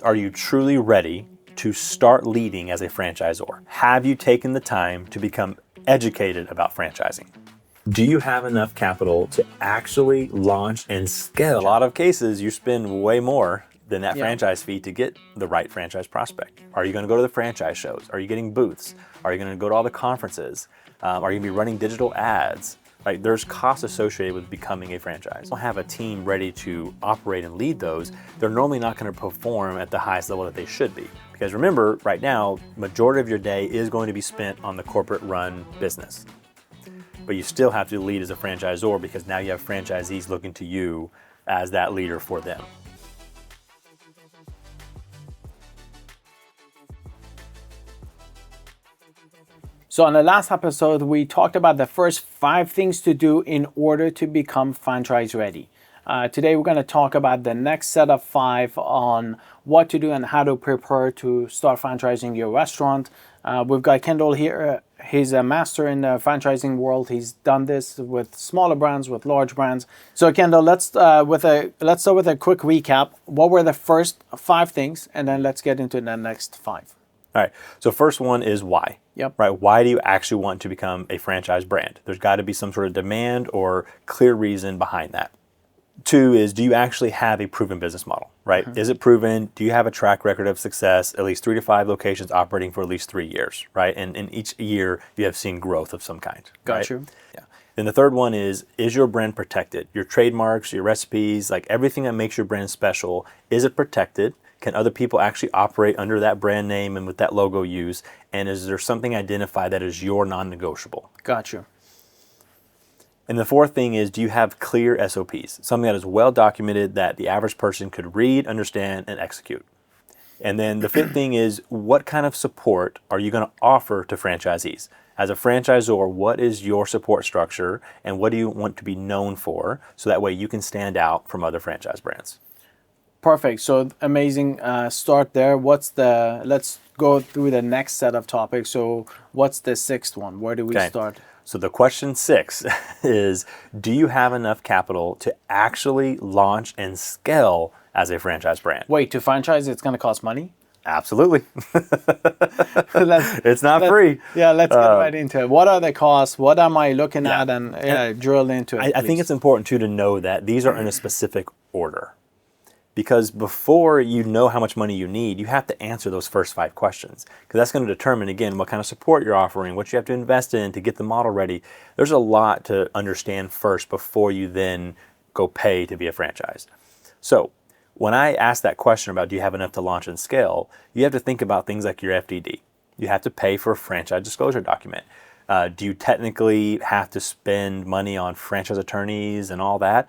Are you truly ready to start leading as a franchisor? Have you taken the time to become educated about franchising? Do you have enough capital to actually launch and scale? In a lot of cases, you spend way more than that franchise fee to get the right franchise prospect. Are you going to go to the franchise shows? Are you getting booths? Are you going to go to all the conferences? Are you going to be running digital ads? Right? There's costs associated with becoming a franchise. Don't have a team ready to operate and lead those. They're normally not going to perform at the highest level that they should be. Because remember, right now, majority of your day is going to be spent on the corporate run business. But you still have to lead as a franchisor because now you have franchisees looking to you as that leader for them. So on the last episode, we talked about the first 5 things to do in order to become franchise ready. Today, we're going to talk about the next set of 5 on what to do and how to prepare to start franchising your restaurant. We've got Kendall here. He's a master in the franchising world. He's done this with smaller brands, with large brands. So Kendall, let's start with a quick recap. What were the first 5 things? And then let's get into the next 5. All right. So first one is why. Yep. Right. Why do you actually want to become a franchise brand? There's got to be some sort of demand or clear reason behind that. 2 is, do you actually have a proven business model? Right. Mm-hmm. Is it proven? Do you have a track record of success? At least 3 to 5 locations operating for at least 3 years. Right. And in each year you have seen growth of some kind. Got you. Yeah. Then the third one is your brand protected? Your trademarks, your recipes, like everything that makes your brand special, is it protected? Can other people actually operate under that brand name and with that logo used? And is there something identified that is your non-negotiable? Got you. And the fourth thing is, do you have clear SOPs? Something that is well documented that the average person could read, understand, and execute. And then the fifth thing is, what kind of support are you going to offer to franchisees? As a franchisor, what is your support structure and what do you want to be known for so that way you can stand out from other franchise brands? Perfect. So amazing start there. Let's go through the next set of topics. So what's the 6th one? Where do we start? So the question 6 is, do you have enough capital to actually launch and scale as a franchise brand? Wait, to franchise, it's going to cost money? Absolutely. It's not free. Yeah, let's get right into it. What are the costs? What am I looking at? And drill into it. I think it's important too to know that these are in a specific order. Because before you know how much money you need, you have to answer those first 5 questions. Because that's going to determine, again, what kind of support you're offering, what you have to invest in to get the model ready. There's a lot to understand first before you then go pay to be a franchise. So when I ask that question about do you have enough to launch and scale, you have to think about things like your FDD. You have to pay for a franchise disclosure document. Do you technically have to spend money on franchise attorneys and all that?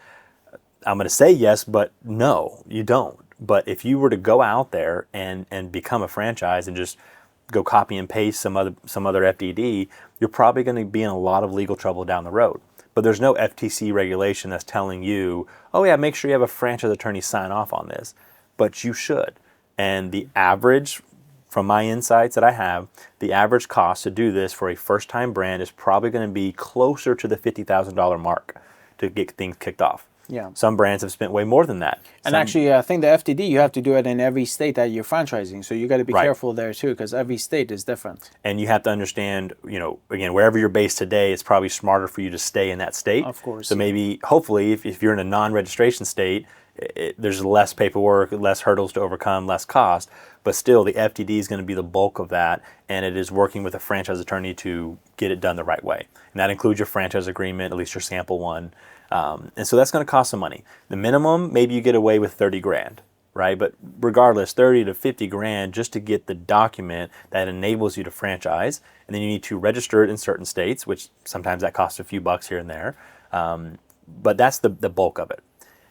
I'm going to say yes, but no, you don't. But if you were to go out there and become a franchise and just go copy and paste some other FDD, you're probably going to be in a lot of legal trouble down the road. But there's no FTC regulation that's telling you, oh yeah, make sure you have a franchise attorney sign off on this. But you should. And the average, from my insights that I have, the average cost to do this for a first-time brand is probably going to be closer to the $50,000 mark to get things kicked off. Yeah. Some brands have spent way more than that. And actually, I think the FDD, you have to do it in every state that you're franchising. So you got to be careful there too, because every state is different. And you have to understand, again, wherever you're based today, it's probably smarter for you to stay in that state. Of course. So maybe, hopefully, if you're in a non-registration state, there's less paperwork, less hurdles to overcome, less cost. But still, the FDD is going to be the bulk of that, and it is working with a franchise attorney to get it done the right way. And that includes your franchise agreement, at least your sample one. And so that's going to cost some money. The minimum, maybe you get away with 30 grand, right? But regardless, 30 to 50 grand just to get the document that enables you to franchise. And then you need to register it in certain states, which sometimes that costs a few bucks here and there. But that's the bulk of it.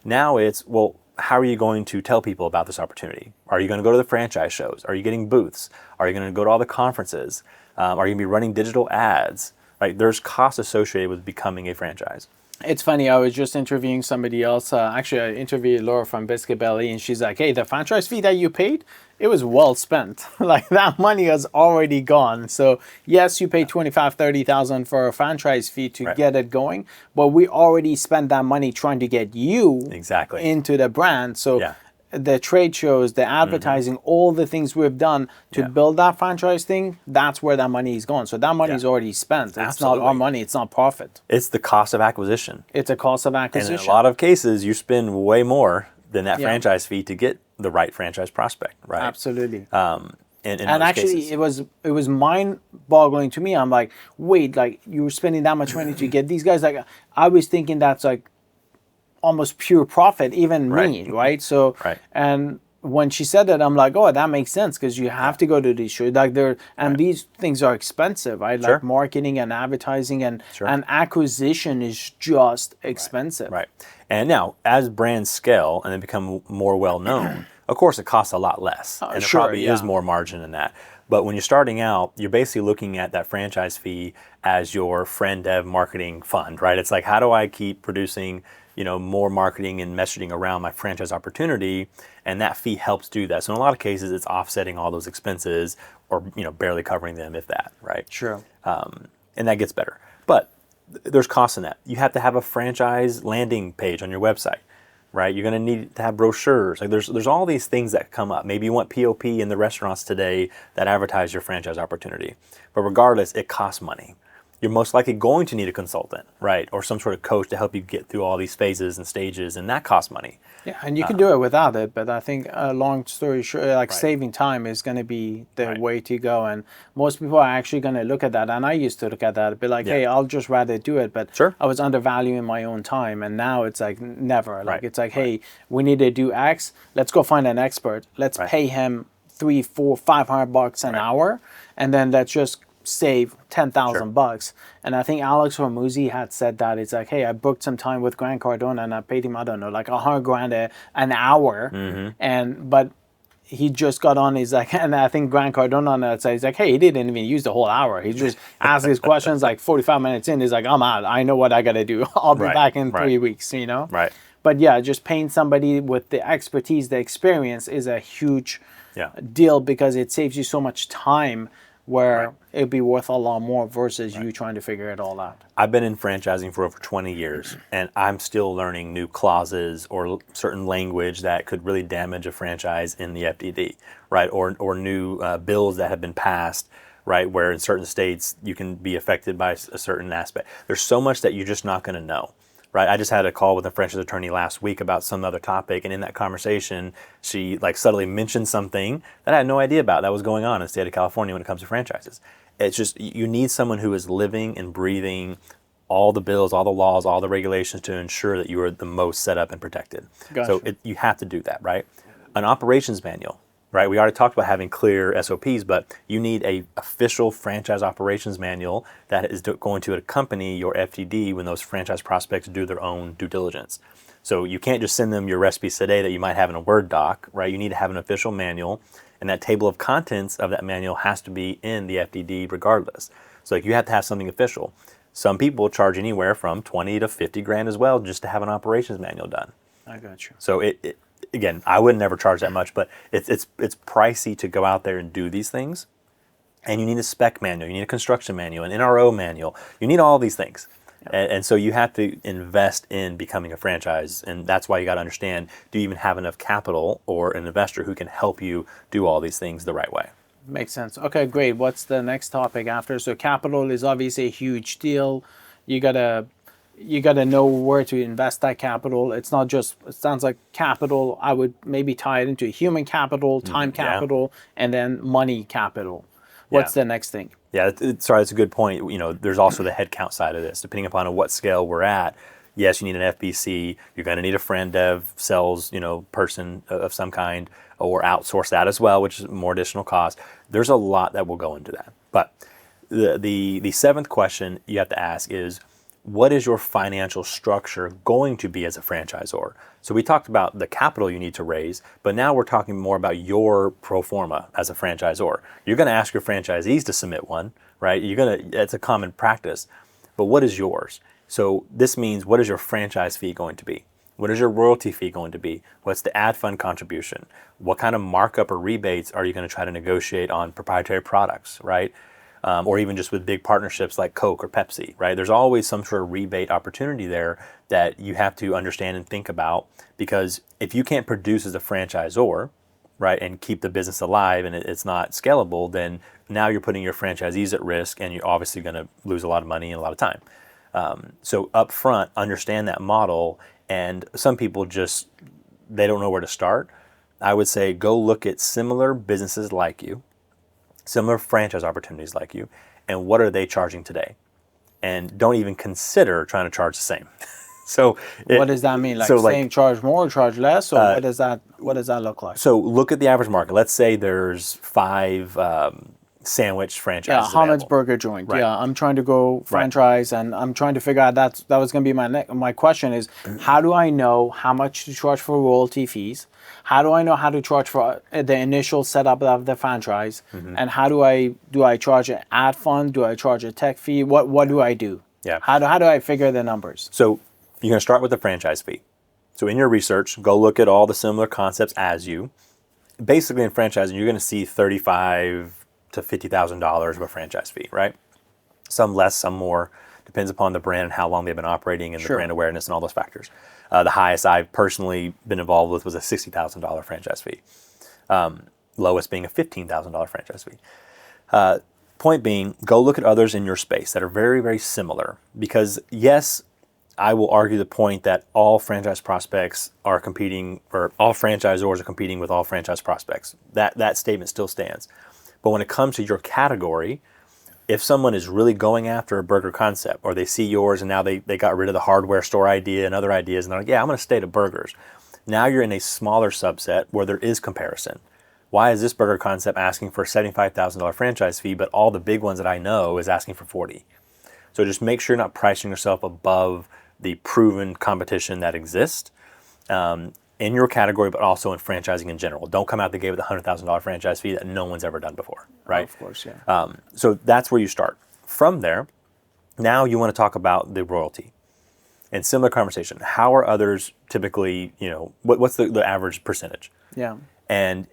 Now it's, well, how are you going to tell people about this opportunity? Are you going to go to the franchise shows? Are you getting booths? Are you going to go to all the conferences? Are you going to be running digital ads? Right? There's costs associated with becoming a franchise. It's funny, I was just interviewing somebody else. Actually, I interviewed Laura from Biscuit Belly, and she's like, hey, the franchise fee that you paid, it was well spent. Like, that money is already gone. So, yes, you pay $25,000, $30,000 for a franchise fee to get it going, but we already spent that money trying to get you into the brand. So, the trade shows, the advertising, all the things we've done to build that franchise thing, that's where that money is going. So that money is already spent. It's not our money. It's not profit. It's the cost of acquisition. It's a cost of acquisition. And in a lot of cases, you spend way more than that franchise fee to get the right franchise prospect, right? Absolutely. In and actually, cases. it was mind-boggling to me. I'm like, wait, like you were spending that much money to get these guys? Like, I was thinking that's like almost pure profit, even me, right? So, and when she said that, I'm like, oh, that makes sense because you have to go to these shows. Like these things are expensive, right? Like marketing and advertising and acquisition is just expensive. Right. And now, as brands scale and they become more well-known, of course, it costs a lot less. And there probably is more margin in that. But when you're starting out, you're basically looking at that franchise fee as your friend dev marketing fund, right? It's like, how do I keep producing more marketing and messaging around my franchise opportunity, and that fee helps do that. So in a lot of cases, it's offsetting all those expenses or barely covering them, if that, right? Sure. And that gets better. But there's costs in that. You have to have a franchise landing page on your website, right? You're going to need to have brochures. Like there's all these things that come up. Maybe you want POP in the restaurants today that advertise your franchise opportunity. But regardless, it costs money. You're most likely going to need a consultant, right? Or some sort of coach to help you get through all these phases and stages, and that costs money. Yeah, and you can do it without it, but I think long story short, like saving time is going to be the way to go. And most people are actually going to look at that, and I used to look at that, be like, hey, I'll just rather do it, but I was undervaluing my own time, and now it's like never. Like it's like, hey, we need to do X, let's go find an expert, let's pay him $300, $400, $500 an hour, and then let's just save $10,000. And I think Alex Hormuzzi had said that it's like, hey, I booked some time with Grant Cardone and I paid him, I don't know, like $100,000 an hour. But he just got on, he's like, and I think Grant Cardone on that side, he's like, hey, he didn't even use the whole hour. He just asked his questions like 45 minutes in. He's like, I'm out. I know what I got to do. I'll be back in 3 weeks, Right. But yeah, just paying somebody with the expertise, the experience is a huge deal because it saves you so much time where it'd be worth a lot more versus you trying to figure it all out. I've been in franchising for over 20 years, and I'm still learning new clauses or certain language that could really damage a franchise in the FDD, right? Or new bills that have been passed, right? Where in certain states you can be affected by a certain aspect. There's so much that you're just not going to know. Right, I just had a call with a franchise attorney last week about some other topic, and in that conversation, she subtly mentioned something that I had no idea about that was going on in the state of California when it comes to franchises. It's just you need someone who is living and breathing all the bills, all the laws, all the regulations to ensure that you are the most set up and protected. Gotcha. So you have to do that, right? An operations manual. Right, we already talked about having clear SOPs, but you need a official franchise operations manual that is going to accompany your FTD when those franchise prospects do their own due diligence. So you can't just send them your recipes today that you might have in a Word doc, right? You need to have an official manual, and that table of contents of that manual has to be in the FTD regardless. So you have to have something official. Some people charge anywhere from 20 to 50 grand as well just to have an operations manual done. I got you. So again, I would never charge that much, but it's pricey to go out there and do these things. And you need a spec manual, you need a construction manual, an NRO manual. You need all these things. And so you have to invest in becoming a franchise. And that's why you got to understand, do you even have enough capital or an investor who can help you do all these things the right way? Makes sense. Okay, great. What's the next topic after? So capital is obviously a huge deal. You got to know where to invest that capital. It's not just, it sounds like capital, I would maybe tie it into human capital, time capital, and then money capital. What's the next thing? Yeah, sorry, that's a good point. There's also the headcount side of this. Depending upon what scale we're at, yes, you need an FBC. You're going to need a friend dev sales, person of some kind, or outsource that as well, which is more additional cost. There's a lot that will go into that. But the seventh question you have to ask is, what is your financial structure going to be as a franchisor? So we talked about the capital you need to raise, but now we're talking more about your pro forma as a franchisor. You're going to ask your franchisees to submit one, right? It's a common practice, but what is yours? So this means, what is your franchise fee going to be? What is your royalty fee going to be? What's the ad fund contribution? What kind of markup or rebates are you going to try to negotiate on proprietary products, right? or even just with big partnerships like Coke or Pepsi, right? There's always some sort of rebate opportunity there that you have to understand and think about, because if you can't produce as a franchisor, right, and keep the business alive and it's not scalable, then now you're putting your franchisees at risk, and you're obviously going to lose a lot of money and a lot of time. So up front, understand that model, and some people just, they don't know where to start. I would say go look at similar businesses like you, similar franchise opportunities like you, and what are they charging today? And don't even consider trying to charge the same. So what does that mean? Saying charge more, charge less, or what does that look like? So look at the average market. Let's say there's 5 sandwich franchises. Yeah, Hamed's Burger Joint. Right. Yeah, I'm trying to go franchise, and I'm trying to figure out that was going to be my question is, how do I know how much to charge for royalty fees? How do I know how to charge for the initial setup of the franchise? And how do I charge an ad fund? Do I charge a tech fee? What do I do? Yeah. How do I figure the numbers? So you're going to start with the franchise fee. So in your research, go look at all the similar concepts as you. Basically in franchising, you're going to see $35,000 to $50,000 of a franchise fee, right? Some less, some more. Depends upon the brand and how long they've been operating and the brand awareness and all those factors. The highest I've personally been involved with was a $60,000 franchise fee. Lowest being a $15,000 franchise fee. Point being, go look at others in your space that are very, very similar. Because yes, I will argue the point that all franchise prospects are competing, or all franchisors are competing with all franchise prospects. That statement still stands. But when it comes to your category, if someone is really going after a burger concept, or they see yours and now they got rid of the hardware store idea and other ideas, and they're like, yeah, I'm going to stay to burgers. Now you're in a smaller subset where there is comparison. Why is this burger concept asking for a $75,000 franchise fee, but all the big ones that I know is asking for 40? So just make sure you're not pricing yourself above the proven competition that exists in your category, but also in franchising in general. Don't come out the gate with a $100,000 franchise fee that no one's ever done before, right? Of course, yeah. So that's where you start. From there, now you want to talk about the royalty. And similar conversation. How are others typically, what's the average percentage? Yeah. And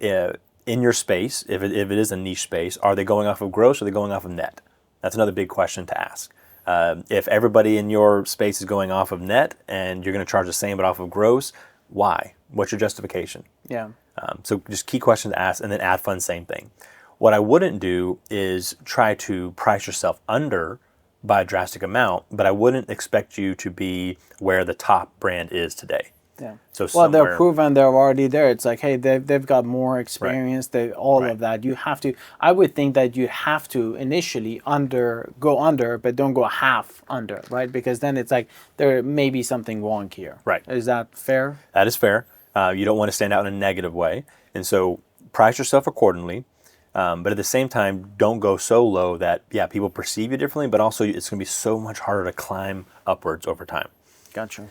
in your space, if it is a niche space, are they going off of gross or are they going off of net? That's another big question to ask. If everybody in your space is going off of net and you're going to charge the same but off of gross, why? What's your justification? Yeah. So just key question to ask, and then ad fund, same thing. What I wouldn't do is try to price yourself under by a drastic amount, but I wouldn't expect you to be where the top brand is today. Yeah. So they're proven, they're already there. It's like, hey, they've got more experience. They of that. You have to. I would think that you have to initially go under, but don't go half under, right? Because then it's like there may be something wrong here. Right. Is that fair? That is fair. You don't want to stand out in a negative way, and so price yourself accordingly. But at the same time, don't go so low that people perceive you differently, but also it's going to be so much harder to climb upwards over time. Gotcha.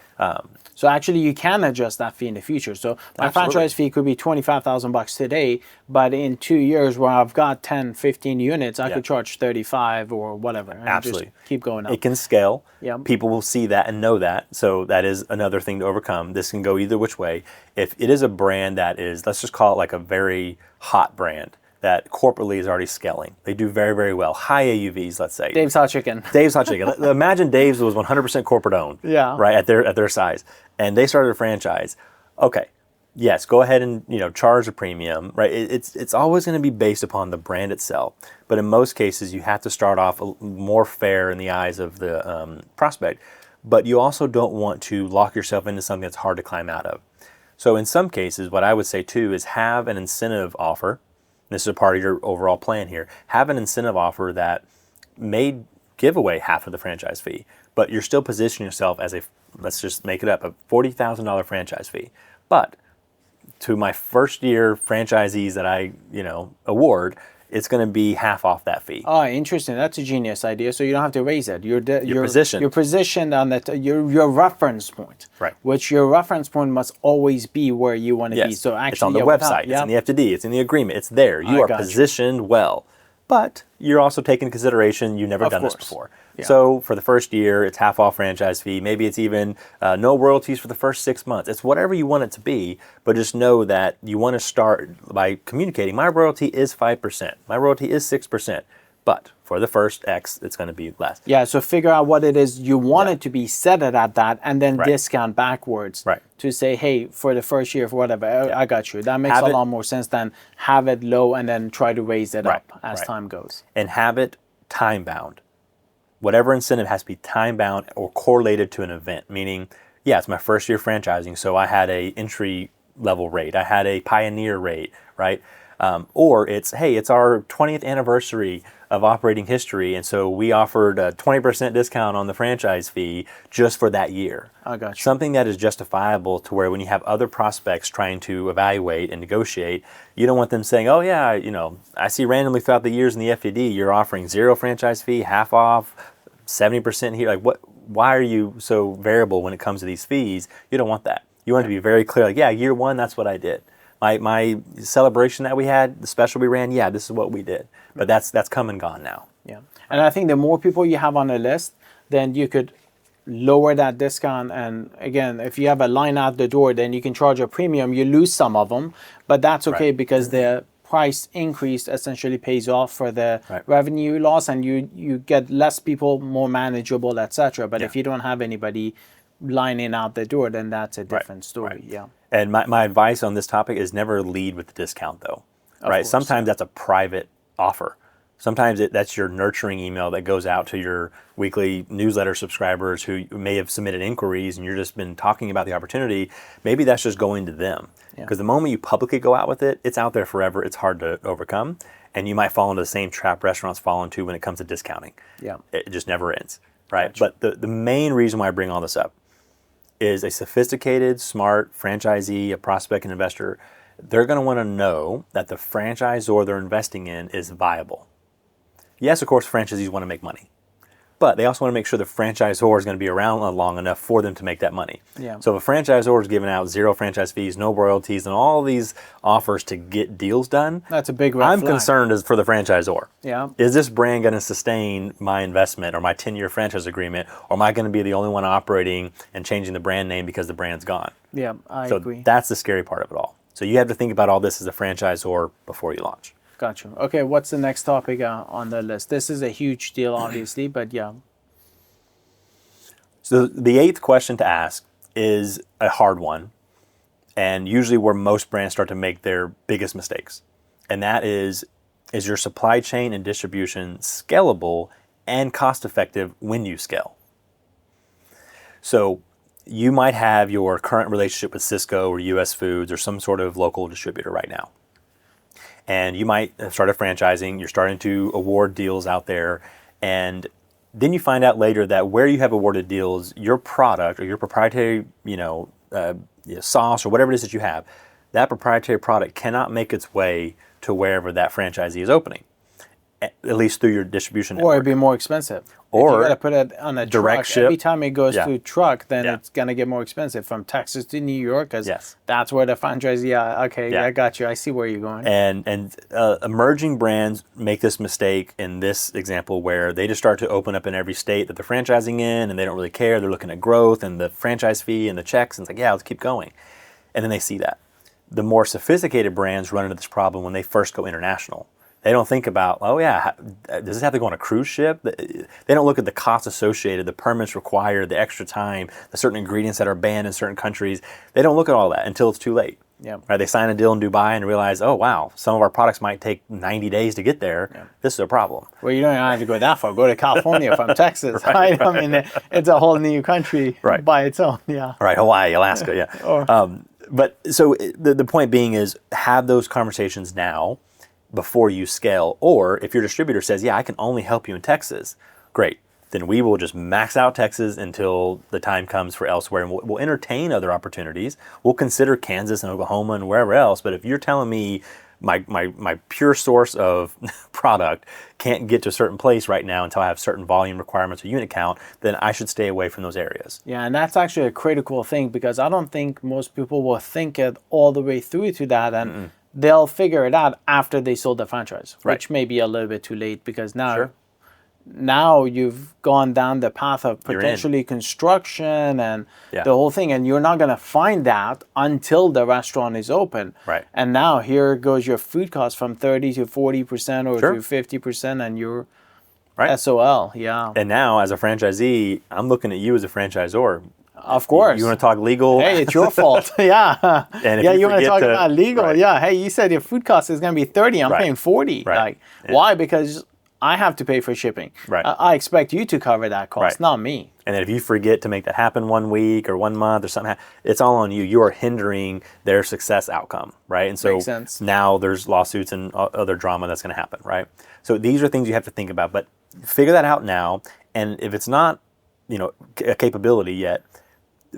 So actually, you can adjust that fee in the future. So my franchise fee could be $25,000 today, but in 2 years, where I've got 10, 15 units, I could charge 35 or whatever. And Absolutely. Just keep going up. It can scale. Yeah. People will see that and know that. So that is another thing to overcome. This can go either which way. If it is a brand that is, let's just call it like a very hot brand that corporately is already scaling. They do very, very well. High AUVs, let's say. Dave's Hot Chicken. Dave's Hot Chicken. Imagine Dave's was 100% corporate owned. Yeah. Right, at their size. And they started a franchise. Okay. Yes, go ahead and charge a premium, right? It's always going to be based upon the brand itself. But in most cases, you have to start off more fair in the eyes of the prospect. But you also don't want to lock yourself into something that's hard to climb out of. So in some cases, what I would say too is have an incentive offer. This is a part of your overall plan here. Have an incentive offer that may give away half of the franchise fee, but you're still positioning yourself as let's just make it up, a $40,000 franchise fee. But to my first year franchisees that I, award, it's going to be half off that fee. Oh, interesting. That's a genius idea. So you don't have to raise it. You're positioned. You're positioned on that. Your reference point. Right. Which your reference point must always be where you want to be. So actually, it's on the website. It's in the FTD. It's in the agreement. It's there. You are positioned well. But you're also taking into consideration you've never done this before. Yeah. So for the first year, it's half off franchise fee. Maybe it's even no royalties for the first 6 months. It's whatever you want it to be, but just know that you want to start by communicating, my royalty is 5%. My royalty is 6%. But for the first X, it's going to be less. Yeah, so figure out what it is you want it to be, set it at that, and then Right. discount backwards Right. to say, hey, for the first year, for whatever, I got you. That makes Have a it- lot more sense than have it low and then try to raise it Right, up as right. time goes. And have it time bound. Whatever incentive has to be time bound or correlated to an event, meaning, yeah, it's my first year franchising, so I had a entry level rate, I had a pioneer rate, right? Or it's, hey, it's our 20th anniversary of operating history, and so we offered a 20% discount on the franchise fee just for that year. I got you. Something that is justifiable to where when you have other prospects trying to evaluate and negotiate, you don't want them saying, oh yeah, I see randomly throughout the years in the FDD, you're offering 0 franchise fee, half off, 70% here. Like, why are you so variable when it comes to these fees? You don't want that. You want it to be very clear, like, yeah, year 1, that's what I did. My celebration that we had, the special we ran, yeah, this is what we did. But that's come and gone now. Yeah. And I think the more people you have on the list, then you could lower that discount. And again, if you have a line out the door, then you can charge a premium. You lose some of them, but that's okay because the price increase essentially pays off for the revenue loss, and you get less people, more manageable, etc. But if you don't have anybody lining out the door, then that's a different story. Yeah. And my advice on this topic is never lead with the discount, though. Right? course, Sometimes that's a private offer. Sometimes that's your nurturing email that goes out to your weekly newsletter subscribers who may have submitted inquiries and you're just been talking about the opportunity. Maybe that's just going to them. Because the moment you publicly go out with it, it's out there forever. It's hard to overcome. And you might fall into the same trap restaurants fall into when it comes to discounting. Yeah. It just never ends. Right? Gotcha. But the main reason why I bring all this up is a sophisticated, smart franchisee, a prospect, an investor, they're going to want to know that the franchisor they're investing in is viable. Yes, of course, franchisees want to make money, but they also want to make sure the franchisor is going to be around long enough for them to make that money. Yeah. So if a franchisor is giving out 0 franchise fees, no royalties, and all these offers to get deals done, That's a big red I'm flag. concerned as for the franchisor. Yeah. Is this brand going to sustain my investment or my 10-year franchise agreement, or am I going to be the only one operating and changing the brand name because the brand's gone? Yeah, I So agree. that's the scary part of it all. So you have to think about all this as a franchisor before you launch. Got you. Okay, what's the next topic on the list? This is a huge deal, obviously, but yeah. So the 8th question to ask is a hard one, and usually where most brands start to make their biggest mistakes. And that is your supply chain and distribution scalable and cost-effective when you scale? So you might have your current relationship with Cisco or US Foods or some sort of local distributor right now. And you might have started franchising, you're starting to award deals out there, and then you find out later that where you have awarded deals, your product or your proprietary, sauce or whatever it is that you have, that proprietary product cannot make its way to wherever that franchisee is opening, at least through your distribution Or network. it'd be more expensive. Or if you got to put it on a direct truck, ship. every time it goes to truck, then Yeah. it's going to get more expensive from Texas to New York because Yes. that's where the franchisee, okay, Yeah. I got you. I see where you're going. And emerging brands make this mistake in this example where they just start to open up in every state that they're franchising in, and they don't really care. They're looking at growth and the franchise fee and the checks, and it's like, yeah, let's keep going. And then they see that. The more sophisticated brands run into this problem when they first go international. They don't think about, oh yeah, does this have to go on a cruise ship? They don't look at the costs associated, the permits required, the extra time, the certain ingredients that are banned in certain countries. They don't look at all that until it's too late. Yeah. Right? They sign a deal in Dubai and realize, oh wow, some of our products might take 90 days to get there. Yeah. This is a problem. Well, you don't even have to go that far. Go to California from Texas, right? I mean, it's a whole new country by its own. Yeah. Right, Hawaii, Alaska, yeah. But so the point being is have those conversations now before you scale. Or if your distributor says, yeah, I can only help you in Texas, great. Then we will just max out Texas until the time comes for elsewhere. And we'll entertain other opportunities. We'll consider Kansas and Oklahoma and wherever else. But if you're telling me my pure source of product can't get to a certain place right now until I have certain volume requirements or unit count, then I should stay away from those areas. Yeah, and that's actually a critical thing because I don't think most people will think it all the way through to that. And they'll figure it out after they sold the franchise, which may be a little bit too late because now now you've gone down the path of You're in. potentially construction and Yeah. the whole thing, and you're not going to find that until the restaurant is open. Right. And now here goes your food cost from 30 to 40% or Sure. to 50%, and you're Right. SOL. Yeah. And now, as a franchisee, I'm looking at you as a franchisor. Of course. You want to talk legal? Hey, it's your fault. Yeah. And if yeah, you you want to forget talk to- about legal. right. Yeah. Hey, you said your food cost is going to be 30. I'm Right. paying 40. Right. Like, Yeah. why? Because I have to pay for shipping. Right. I expect you to cover that cost, Right. not me. And then if you forget to make that happen 1 week or 1 month or something, it's all on you. You are hindering their success outcome, right? And so Makes sense. now there's lawsuits and other drama that's going to happen, right? So these are things you have to think about, but figure that out now. And if it's not, a capability yet,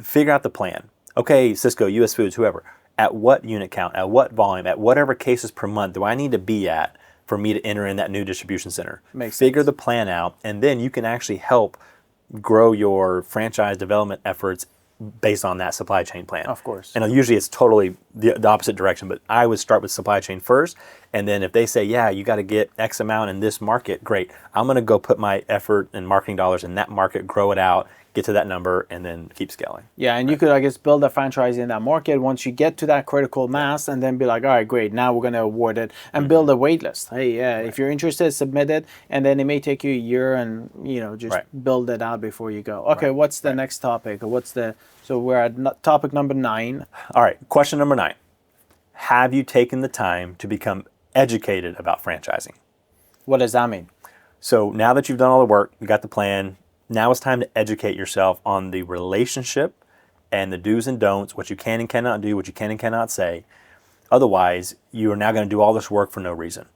figure out the plan. Okay, Cisco, US Foods, whoever, at what unit count, at what volume, at whatever cases per month do I need to be at for me to enter in that new distribution center? Figure the plan out, and then you can actually help grow your franchise development efforts based on that supply chain plan. Of course. And usually it's totally the opposite direction, but I would start with supply chain first, and then if they say, yeah, you got to get X amount in this market, great. I'm going to go put my effort and marketing dollars in that market, grow it out, get to that number, and then keep scaling. Yeah, and you could, I guess, build a franchise in that market once you get to that critical mass, and then be like, all right, great, now we're going to award it, and build a wait list. Hey, yeah, if you're interested, submit it, and then it may take you a year, and just build it out before you go. Okay, what's the next topic? So we're at topic number 9. All right, question number 9. Have you taken the time to become educated about franchising? What does that mean? So now that you've done all the work, you got the plan, now it's time to educate yourself on the relationship and the do's and don'ts, what you can and cannot do, what you can and cannot say. Otherwise, you are now going to do all this work for no reason,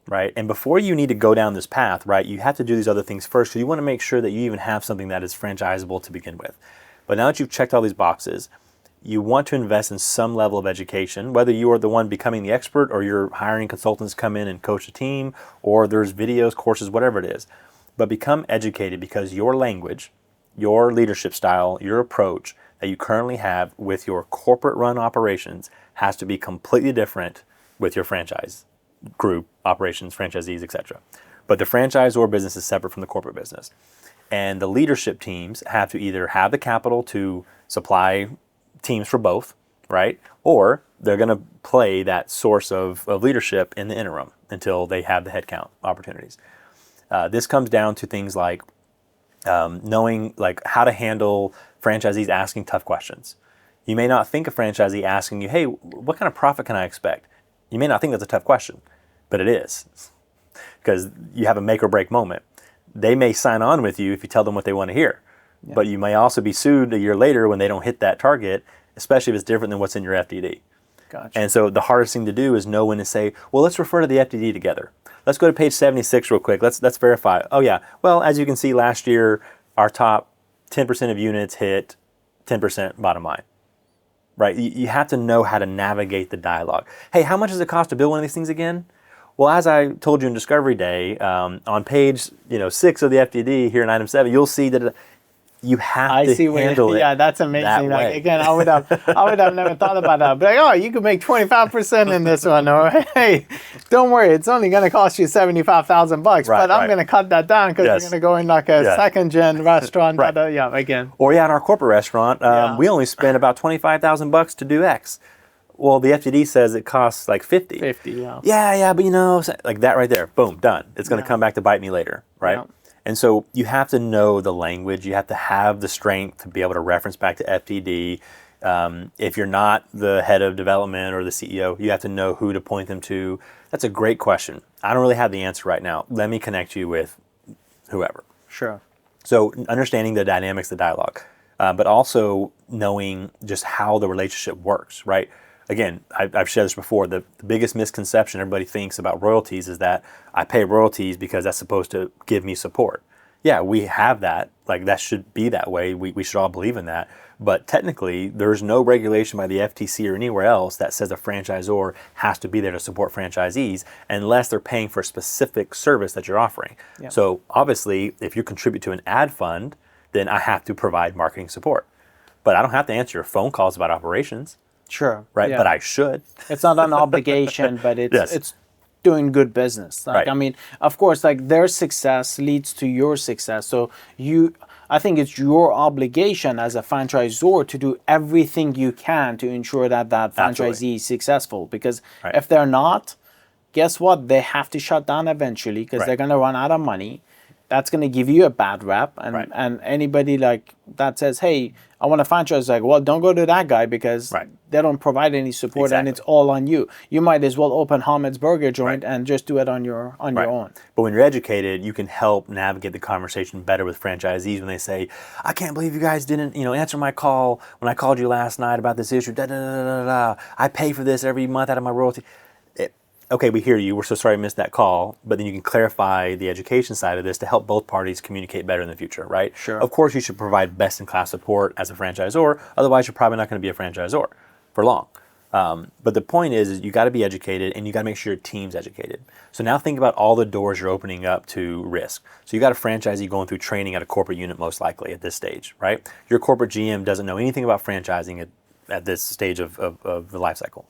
right? And before you need to go down this path, right, you have to do these other things first, because you want to make sure that you even have something that is franchisable to begin with. But now that you've checked all these boxes, you want to invest in some level of education, whether you are the one becoming the expert or you're hiring consultants to come in and coach a team, or there's videos, courses, whatever it is. But become educated, because your language, your leadership style, your approach that you currently have with your corporate run operations has to be completely different with your franchise group, operations, franchisees, etc. But the franchisor business is separate from the corporate business. And the leadership teams have to either have the capital to supply teams for both, right? Or they're going to play that source of leadership in the interim until they have the headcount opportunities. This comes down to things like knowing how to handle franchisees asking tough questions. You may not think a franchisee asking you, hey, what kind of profit can I expect? You may not think that's a tough question, but it is, because you have a make or break moment. They may sign on with you if you tell them what they want to hear, but you may also be sued a year later when they don't hit that target, especially if it's different than what's in your FDD. Gotcha. And so the hardest thing to do is know when to say, well, let's refer to the FDD together. Let's go to page 76 real quick. Let's verify. Oh yeah, well, as you can see, last year, our top 10% of units hit 10% bottom line, right? You have to know how to navigate the dialogue. Hey, how much does it cost to build one of these things again? Well, as I told you in Discovery Day, on page 6 of the FDD here in item 7, you'll see that you have to handle it. Yeah, that's amazing. That way. Again, I would have never thought about that. But you could make 25% in this one. Or hey, don't worry, it's only going to cost you $75,000. But I'm going to cut that down because you're going to go in like a second-gen restaurant. Right. Again. Or in our corporate restaurant, we only spend about $25,000 to do X. Well, the FDD says it costs like 50. 50, yeah. Yeah, but like that right there, boom, done. It's going to come back to bite me later, right? Yeah. And so you have to know the language. You have to have the strength to be able to reference back to FDD. If you're not the head of development or the CEO, you have to know who to point them to. That's a great question. I don't really have the answer right now. Let me connect you with whoever. Sure. So understanding the dynamics, the dialogue, but also knowing just how the relationship works, right? Again, I've shared this before. The biggest misconception everybody thinks about royalties is that I pay royalties because that's supposed to give me support. Yeah, we have that. Like, that should be that way. We should all believe in that. But technically, there's no regulation by the FTC or anywhere else that says a franchisor has to be there to support franchisees unless they're paying for a specific service that you're offering. Yep. So obviously, if you contribute to an ad fund, then I have to provide marketing support. But I don't have to answer your phone calls about operations. Sure. Right, yeah. but I should. It's not an obligation, but it's doing good business. Like, Right. I mean, of course, like their success leads to your success. So I think it's your obligation as a franchisor to do everything you can to ensure that Absolutely. franchisee is successful. Because Right. if they're not, guess what? They have to shut down eventually because Right. they're going to run out of money. That's going to give you a bad rep. Right. And anybody like that says, hey, I want a franchise, like, well, don't go to that guy because Right. they don't provide any support and Exactly. it's all on you. You might as well open Hamed's Burger Joint Right. and just do it on your Right. own. But when you're educated, you can help navigate the conversation better with franchisees when they say, "I can't believe you guys didn't, answer my call when I called you last night about this issue. Da da da da da. I pay for this every month out of my royalty." Okay, we hear you. We're so sorry I missed that call. But then you can clarify the education side of this to help both parties communicate better in the future, right? Sure. Of course, you should provide best-in-class support as a franchisor. Otherwise, you're probably not going to be a franchisor for long. But the point is you got to be educated and you got to make sure your team's educated. So now think about all the doors you're opening up to risk. So you got a franchisee going through training at a corporate unit most likely at this stage, right? Your corporate GM doesn't know anything about franchising at this stage of the life cycle.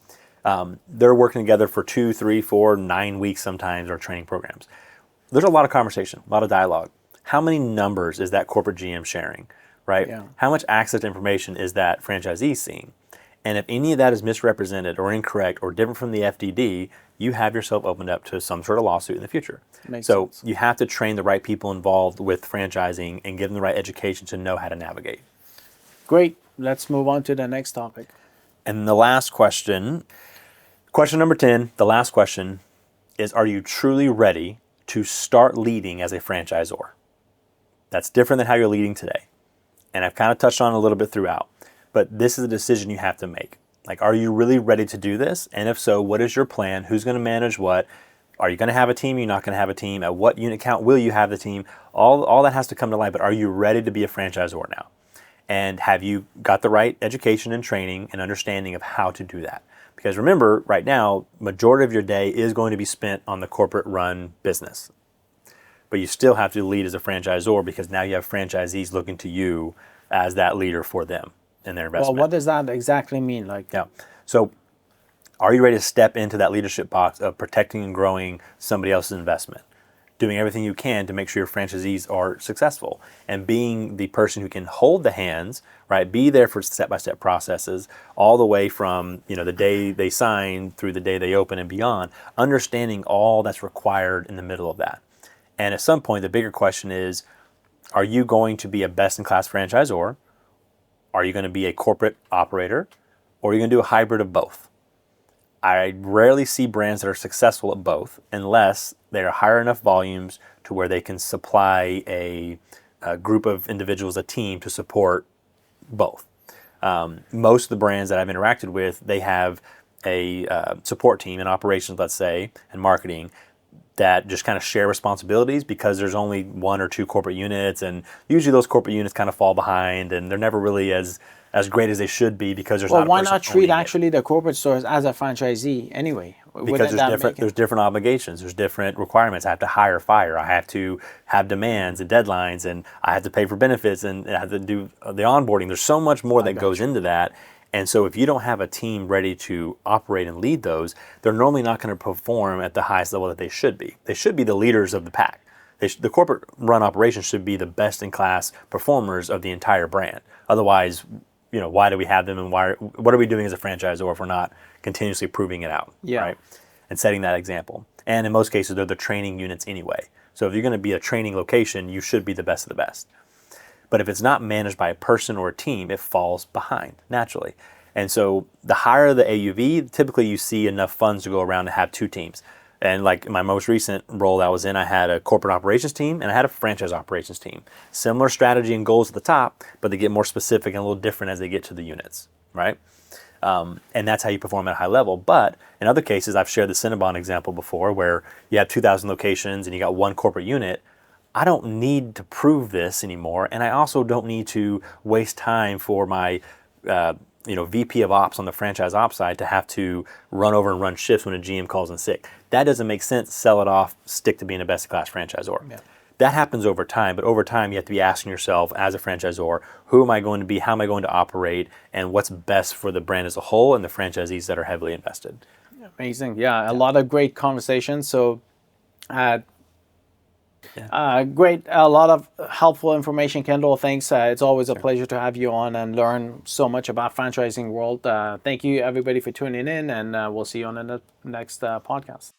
They're working together for 2, 3, 4, 9 weeks sometimes or training programs. There's a lot of conversation, a lot of dialogue. How many numbers is that corporate GM sharing, right? Yeah. How much access to information is that franchisee seeing? And if any of that is misrepresented or incorrect or different from the FDD, you have yourself opened up to some sort of lawsuit in the future. Makes so sense. you have to train the right people involved with franchising and give them the right education to know how to navigate. Great. Let's move on to the next topic. And the last question number 10, the last question is, are you truly ready to start leading as a franchisor? That's different than how you're leading today. And I've kind of touched on it a little bit throughout, but this is a decision you have to make. Like, are you really ready to do this? And if so, what is your plan? Who's going to manage what? Are you going to have a team? You're not going to have a team? At what unit count will you have the team? All that has to come to light, but are you ready to be a franchisor now? And have you got the right education and training and understanding of how to do that? Because remember, right now, majority of your day is going to be spent on the corporate run business. But you still have to lead as a franchisor because now you have franchisees looking to you as that leader for them in their investment. Well, what does that exactly mean? Like, Yeah. So are you ready to step into that leadership box of protecting and growing somebody else's investment? Doing everything you can to make sure your franchisees are successful and being the person who can hold the hands, right? Be there for step-by-step processes all the way from, the day they sign through the day they open and beyond, understanding all that's required in the middle of that. And at some point, the bigger question is, are you going to be a best-in-class franchisor? Are you going to be a corporate operator? Or are you going to do a hybrid of both? I rarely see brands that are successful at both unless they are higher enough volumes to where they can supply a group of individuals, a team to support both. Most of the brands that I've interacted with, they have a support team in operations, let's say, and marketing that just kind of share responsibilities because there's only 1 or 2 corporate units, and usually those corporate units kind of fall behind and they're never really as great as they should be because there's not a person why not treat owning it. actually the corporate stores as a franchisee anyway? Because there's different obligations, there's different requirements. I have to hire, fire, I have to have demands and deadlines, and I have to pay for benefits, and I have to do the onboarding. There's so much more that goes into that. And so if you don't have a team ready to operate and lead those, they're normally not going to perform at the highest level that they should be. They should be the leaders of the pack. The corporate run operations should be the best in class performers of the entire brand. Otherwise, why do we have them, and what are we doing as a franchisor if we're not continuously proving it out, right? And setting that example. And in most cases, they're the training units anyway. So if you're going to be a training location, you should be the best of the best. But if it's not managed by a person or a team, it falls behind naturally. And so the higher the AUV, typically you see enough funds to go around to have 2 teams. And like in my most recent role I was in, I had a corporate operations team and I had a franchise operations team. Similar strategy and goals at the top, but they get more specific and a little different as they get to the units, right? And that's how you perform at a high level. But in other cases, I've shared the Cinnabon example before where you have 2,000 locations and you got 1 corporate unit. I don't need to prove this anymore, and I also don't need to waste time for my VP of ops on the franchise ops side to have to run over and run shifts when a GM calls in sick. That doesn't make sense. Sell it off, stick to being a best-in-class franchisor. Yeah. That happens over time, but over time you have to be asking yourself as a franchisor, who am I going to be, how am I going to operate, and what's best for the brand as a whole and the franchisees that are heavily invested. Amazing. Yeah, a lot of great conversations. So, great. A lot of helpful information, Kendall. Thanks. It's always a pleasure to have you on and learn so much about franchising world. Thank you, everybody, for tuning in, and we'll see you on the next podcast.